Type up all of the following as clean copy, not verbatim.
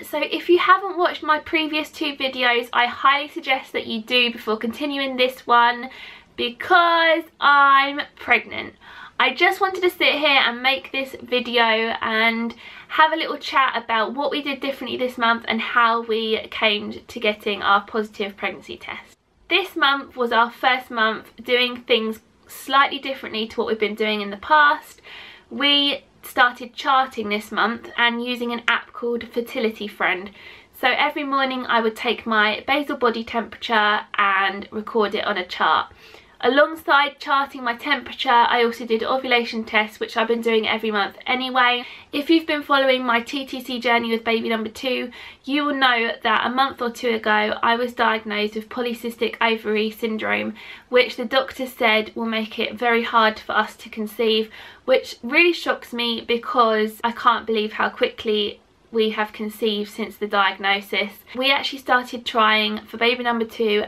So if you haven't watched my previous 2 videos, I highly suggest that you do before continuing this one, because I'm pregnant. I just wanted to sit here and make this video and have a little chat about what we did differently this month and how we came to getting our positive pregnancy test. This month was our first month doing things slightly differently to what we've been doing in the past. We started charting this month and using an app called Fertility Friend. So every morning I would take my basal body temperature and record it on a chart. Alongside charting my temperature, I also did ovulation tests, which I've been doing every month anyway. If you've been following my TTC journey with baby number 2, you will know that a month or 2 ago I was diagnosed with polycystic ovary syndrome, which the doctor said will make it very hard for us to conceive, which really shocks me because I can't believe how quickly we have conceived since the diagnosis. We actually started trying for baby number 2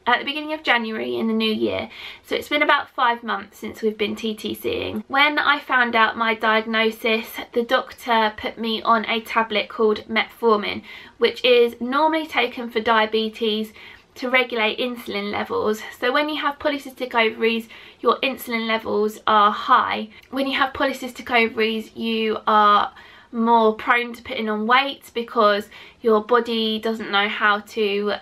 at the beginning of January in the new year, so it's been about 5 months since we've been TTCing. When I found out my diagnosis, the doctor put me on a tablet called Metformin, which is normally taken for diabetes to regulate insulin levels. So when you have polycystic ovaries, your insulin levels are high. When you have polycystic ovaries, you are more prone to putting on weight because your body doesn't know how to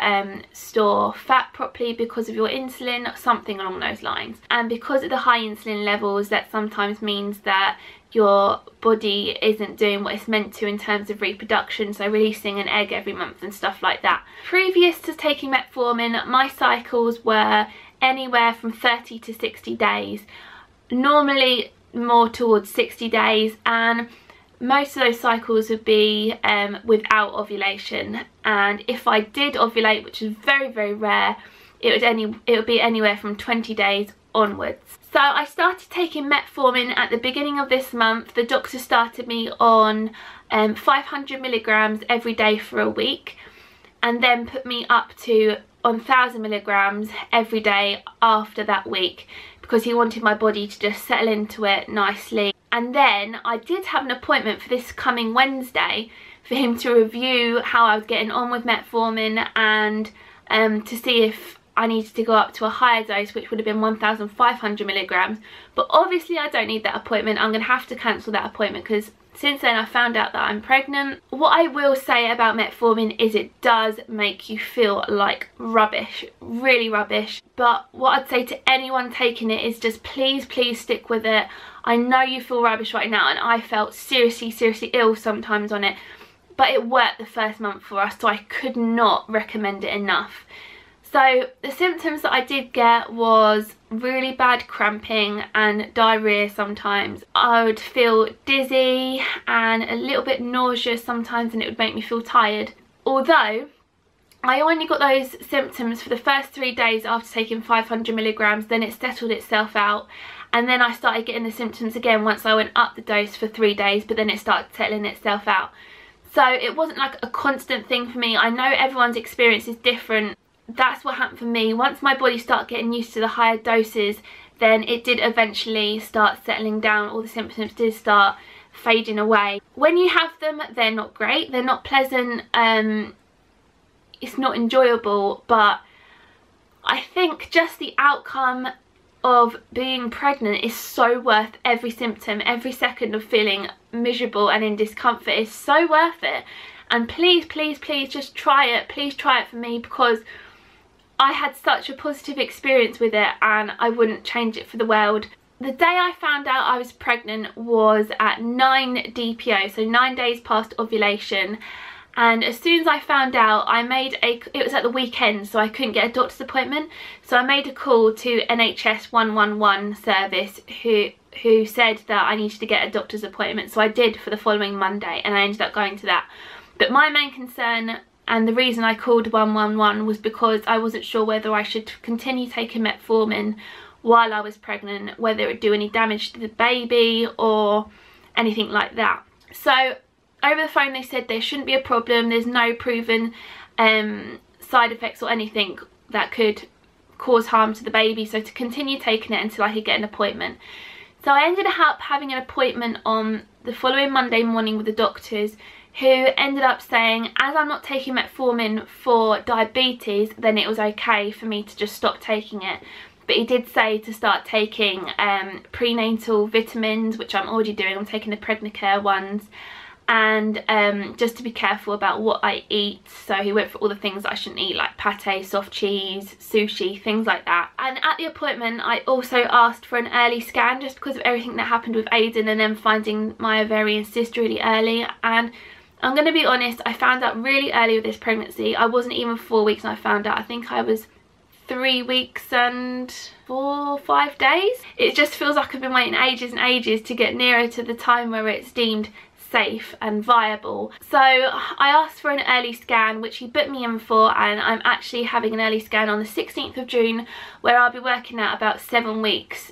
store fat properly because of your insulin, something along those lines. And because of the high insulin levels, that sometimes means that your body isn't doing what it's meant to in terms of reproduction, so releasing an egg every month and stuff like that. Previous to taking Metformin, my cycles were anywhere from 30 to 60 days, normally more towards 60 days, and most of those cycles would be without ovulation, and if I did ovulate, which is very, very rare, it would be anywhere from 20 days onwards. So I started taking Metformin at the beginning of this month. The doctor started me on 500 milligrams every day for a week, and then put me up to 1000 milligrams every day after that week, because he wanted my body to just settle into it nicely. And then I did have an appointment for this coming Wednesday for him to review how I was getting on with Metformin and to see if I needed to go up to a higher dose, which would have been 1500 milligrams. But obviously I don't need that appointment. I'm going to have to cancel that appointment because since then I found out that I'm pregnant. What I will say about Metformin is it does make you feel like rubbish, really rubbish. But what I'd say to anyone taking it is just please, please stick with it. I know you feel rubbish right now, and I felt seriously, seriously ill sometimes on it, but it worked the first month for us, so I could not recommend it enough. So the symptoms that I did get was really bad cramping and diarrhea sometimes. I would feel dizzy and a little bit nauseous sometimes, and it would make me feel tired. Although I only got those symptoms for the first 3 days after taking 500 milligrams, then it settled itself out. And then I started getting the symptoms again once I went up the dose for 3 days, but then it started settling itself out. So it wasn't like a constant thing for me. I know everyone's experience is different. That's what happened for me. Once my body started getting used to the higher doses, then it did eventually start settling down. All the symptoms did start fading away. When you have them, they're not great. They're not pleasant. It's not enjoyable, but I think just the outcome of being pregnant is so worth every symptom. Every second of feeling miserable and in discomfort is so worth it. And please, please, please just try it. Please try it for me, because I had such a positive experience with it and I wouldn't change it for the world. The day I found out I was pregnant was at 9 DPO, so 9 days past ovulation. And as soon as I found out, it was at the weekend, so I couldn't get a doctor's appointment. So I made a call to NHS 111 service who said that I needed to get a doctor's appointment. So I did for the following Monday, and I ended up going to that. But my main concern and the reason I called 111 was because I wasn't sure whether I should continue taking Metformin while I was pregnant, whether it would do any damage to the baby or anything like that. So over the phone they said there shouldn't be a problem. There's no proven side effects or anything that could cause harm to the baby, so to continue taking it until I could get an appointment. So I ended up having an appointment on the following Monday morning with the doctors, who ended up saying, as I'm not taking metformin for diabetes, then it was okay for me to just stop taking it. But he did say to start taking prenatal vitamins, which I'm already doing. I'm taking the Prednicare ones, and just to be careful about what I eat. So he went for all the things that I shouldn't eat, like pate, soft cheese, sushi, things like that. And at the appointment I also asked for an early scan, just because of everything that happened with Ayden and then finding my ovarian cyst really early. And I'm going to be honest, I found out really early with this pregnancy. I wasn't even 4 weeks and I found out. I think I was 3 weeks and 4 or 5 days. It just feels like I've been waiting ages and ages to get nearer to the time where it's deemed safe and viable. So I asked for an early scan, which he booked me in for, and I'm actually having an early scan on the 16th of June, where I'll be working out about 7 weeks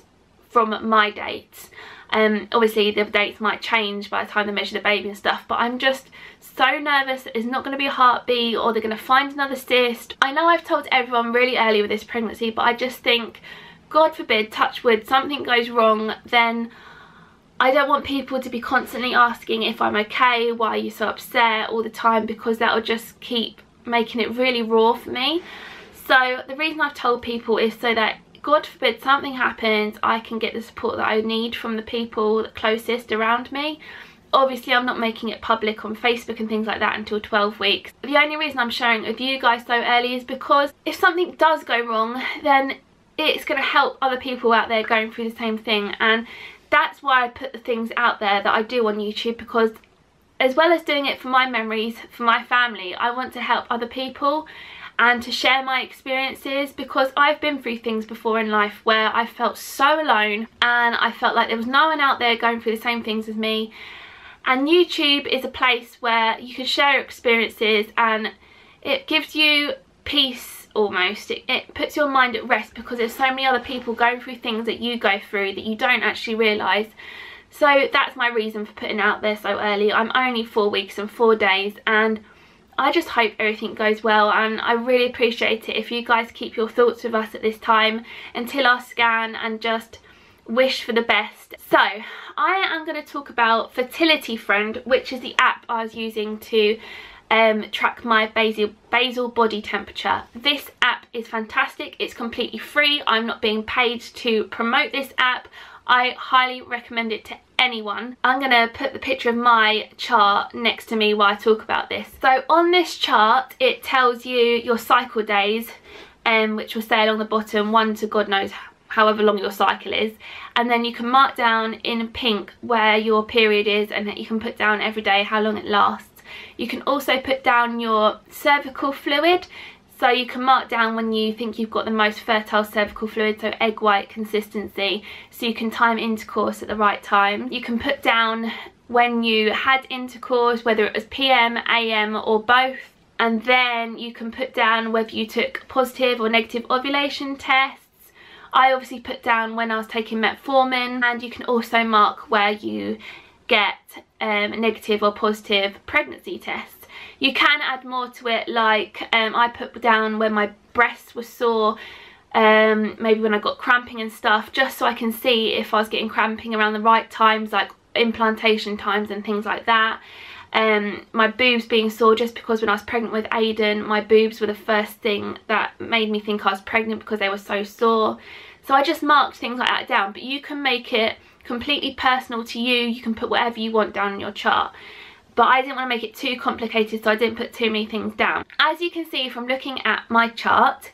from my dates. Obviously the dates might change by the time they measure the baby and stuff, but I'm just so nervous that there's not going to be a heartbeat or they're going to find another cyst. I know I've told everyone really early with this pregnancy, but I just think, God forbid, touch wood, something goes wrong, then I don't want people to be constantly asking if I'm okay, why are you so upset all the time, because that will just keep making it really raw for me. So the reason I've told people is so that, God forbid, something happens, I can get the support that I need from the people closest around me. Obviously I'm not making it public on Facebook and things like that until 12 weeks. The only reason I'm sharing it with you guys so early is because if something does go wrong, then it's going to help other people out there going through the same thing. And that's why I put the things out there that I do on YouTube, because as well as doing it for my memories, for my family, I want to help other people and to share my experiences, because I've been through things before in life where I felt so alone and I felt like there was no one out there going through the same things as me. And YouTube is a place where you can share experiences and it gives you peace almost. It puts your mind at rest, because there's so many other people going through things that you go through that you don't actually realise. So that's my reason for putting it out there so early. I'm only 4 weeks and 4 days, and I just hope everything goes well, and I really appreciate it if you guys keep your thoughts with us at this time until our scan and just wish for the best. So I am going to talk about Fertility Friend, which is the app I was using to track my basal body temperature. This app is fantastic. It's completely free. I'm not being paid to promote this app. I highly recommend it to anyone. I'm going to put the picture of my chart next to me while I talk about this. So on this chart it tells you your cycle days, which will say along the bottom 1 to God knows however long your cycle is, and then you can mark down in pink where your period is, and you can put down every day how long it lasts. You can also put down your cervical fluid, so you can mark down when you think you've got the most fertile cervical fluid, so egg white consistency, so you can time intercourse at the right time. You can put down when you had intercourse, whether it was PM, AM or both, and then you can put down whether you took positive or negative ovulation tests. I obviously put down when I was taking metformin, and you can also mark where you get negative or positive pregnancy tests. You can add more to it, like I put down when my breasts were sore, maybe when I got cramping and stuff, just so I can see if I was getting cramping around the right times, like implantation times and things like that. My boobs being sore, just because when I was pregnant with Ayden, my boobs were the first thing that made me think I was pregnant because they were so sore. So I just marked things like that down, but you can make it completely personal to you. You can put whatever you want down on your chart, but I didn't want to make it too complicated, so I didn't put too many things down. As you can see from looking at my chart,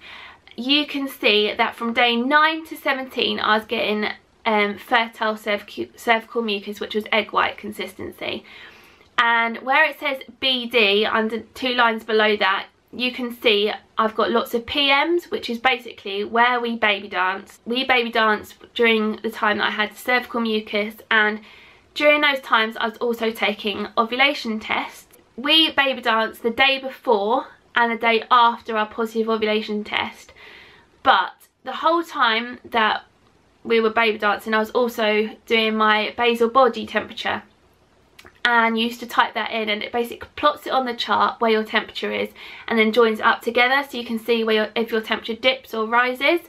you can see that from day 9 to 17 I was getting fertile cervical mucus, which was egg white consistency. And where it says BD, under 2 lines below that, you can see I've got lots of PMs, which is basically where we baby dance. We baby dance during the time that I had cervical mucus, and during those times I was also taking ovulation tests. We baby dance the day before and the day after our positive ovulation test, but the whole time that we were baby dancing I was also doing my basal body temperature, and used to type that in, and it basically plots it on the chart where your temperature is and then joins it up together, so you can see where if your temperature dips or rises.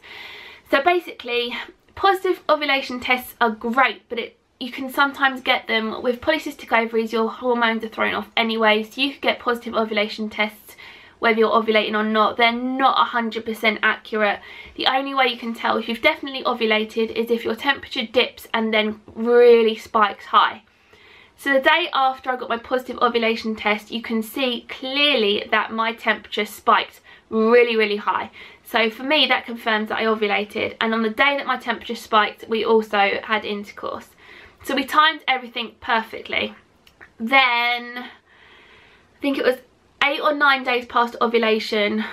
So basically positive ovulation tests are great, but you can sometimes get them with polycystic ovaries. Your hormones are thrown off anyway, so you could get positive ovulation tests whether you're ovulating or not. They're not 100% accurate. The only way you can tell if you've definitely ovulated is if your temperature dips and then really spikes high. So the day after I got my positive ovulation test, you can see clearly that my temperature spiked really high. So for me, that confirms that I ovulated, and on the day that my temperature spiked, we also had intercourse. So we timed everything perfectly. Then I think it was 8 or 9 days past ovulation,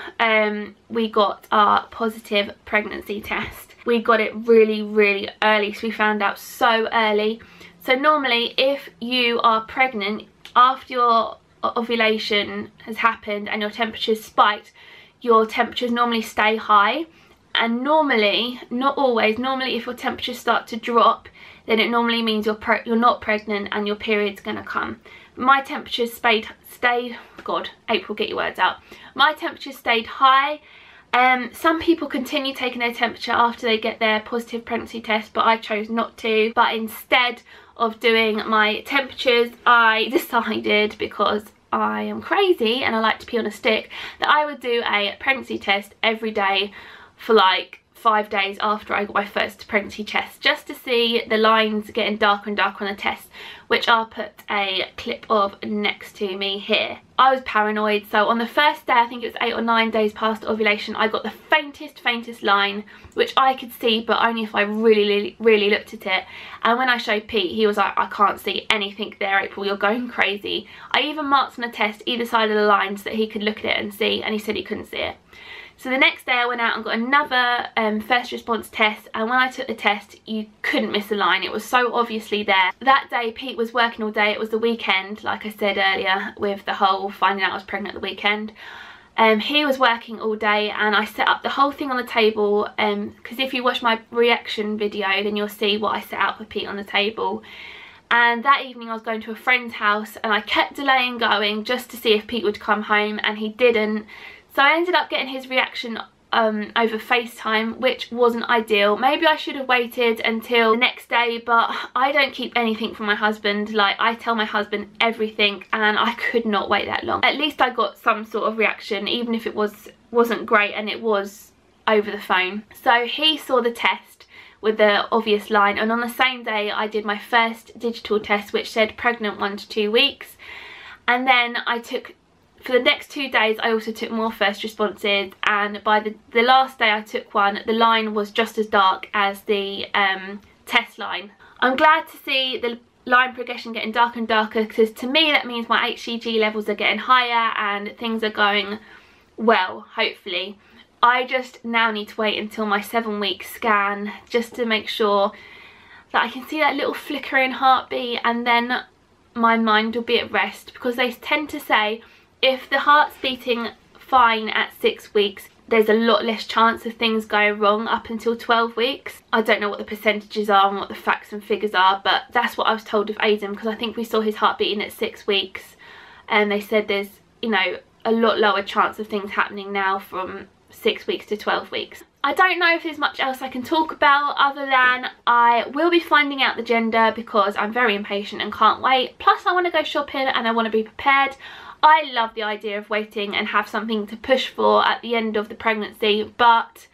we got our positive pregnancy test. We got it really early, so we found out so early. So normally if you are pregnant after your ovulation has happened and your temperature's spiked, your temperatures normally stay high, and normally, not always, normally if your temperatures start to drop, then it normally means you're not pregnant and your period's gonna come. My temperatures stayed, God, April, get your words out. My temperatures stayed high. Some people continue taking their temperature after they get their positive pregnancy test, but I chose not to. But instead of doing my temperatures, I decided, because I am crazy and I like to pee on a stick, that I would do a pregnancy test every day for like 5 days after I got my first pregnancy test, just to see the lines getting darker and darker on the test, which I'll put a clip of next to me here. I was paranoid, so on the first day, I think it was 8 or 9 days past ovulation, I got the faintest line, which I could see, but only if I really looked at it. And when I showed Pete, he was like, I can't see anything there, April, you're going crazy. I even marked on the test either side of the line so that he could look at it and see, and he said he couldn't see it. So the next day I went out and got another first response test, and when I took the test, you couldn't miss a line. It was so obviously there. That day Pete was working all day. It was the weekend, like I said earlier, with the whole finding out I was pregnant at the weekend. He was working all day, and I set up the whole thing on the table, because if you watch my reaction video, then you'll see what I set out for Pete on the table. And that evening I was going to a friend's house, and I kept delaying going just to see if Pete would come home, and he didn't. So I ended up getting his reaction over FaceTime, which wasn't ideal. Maybe I should have waited until the next day, but I don't keep anything from my husband. Like, I tell my husband everything, and I could not wait that long. At least I got some sort of reaction, even if it wasn't great and it was over the phone. So he saw the test with the obvious line, and on the same day I did my first digital test, which said pregnant 1 to 2 weeks. And then I took, for the next 2 days, I also took more first responses, and by the last day I took one, the line was just as dark as the test line. I'm glad to see the line progression getting darker and darker, because to me that means my HCG levels are getting higher and things are going well, hopefully. I just now need to wait until my 7-week scan just to make sure that I can see that little flickering heartbeat, and then my mind will be at rest, because they tend to say if the heart's beating fine at 6 weeks, there's a lot less chance of things going wrong up until 12 weeks. I don't know what the percentages are and what the facts and figures are, but that's what I was told of Ayden, because I think we saw his heart beating at 6 weeks, and they said there's, you know, a lot lower chance of things happening now from 6 weeks to 12 weeks. I don't know if there's much else I can talk about other than I will be finding out the gender, because I'm very impatient and can't wait. Plus I want to go shopping and I want to be prepared. I love the idea of waiting and have something to push for at the end of the pregnancy, but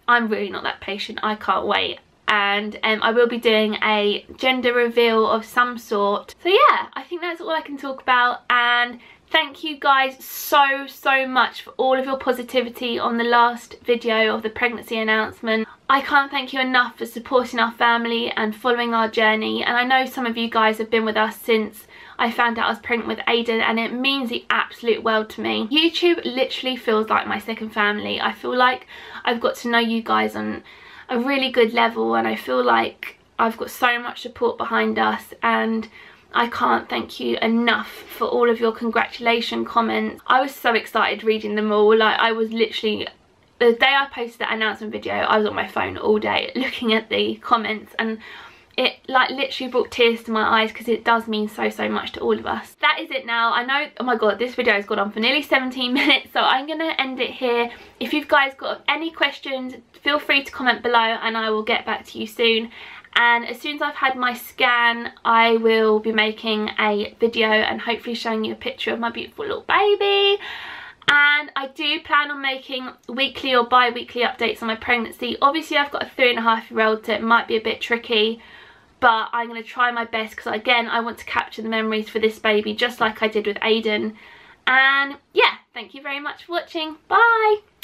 I'm really not that patient. I can't wait. And I will be doing a gender reveal of some sort. So yeah, I think that's all I can talk about, and thank you guys so much for all of your positivity on the last video of the pregnancy announcement. I can't thank you enough for supporting our family and following our journey, and I know some of you guys have been with us since I found out I was pregnant with Ayden, and it means the absolute world to me. YouTube literally feels like my second family. I feel like I've got to know you guys on a really good level, and I feel like I've got so much support behind us, and I can't thank you enough for all of your congratulation comments. I was so excited reading them all. Like, I was literally, the day I posted that announcement video, I was on my phone all day looking at the comments, and it like literally brought tears to my eyes, because it does mean so much to all of us. That is it now. I know, oh my god, this video has gone on for nearly 17 minutes, so I'm gonna end it here. If you've guys got any questions, feel free to comment below and I will get back to you soon. and as soon as I've had my scan I will be making a video and hopefully showing you a picture of my beautiful little baby. And I do plan on making weekly or bi-weekly updates on my pregnancy. Obviously I've got a 3.5-year-old, so it might be a bit tricky, but I'm going to try my best because again I want to capture the memories for this baby just like I did with Ayden. And yeah, thank you very much for watching. Bye!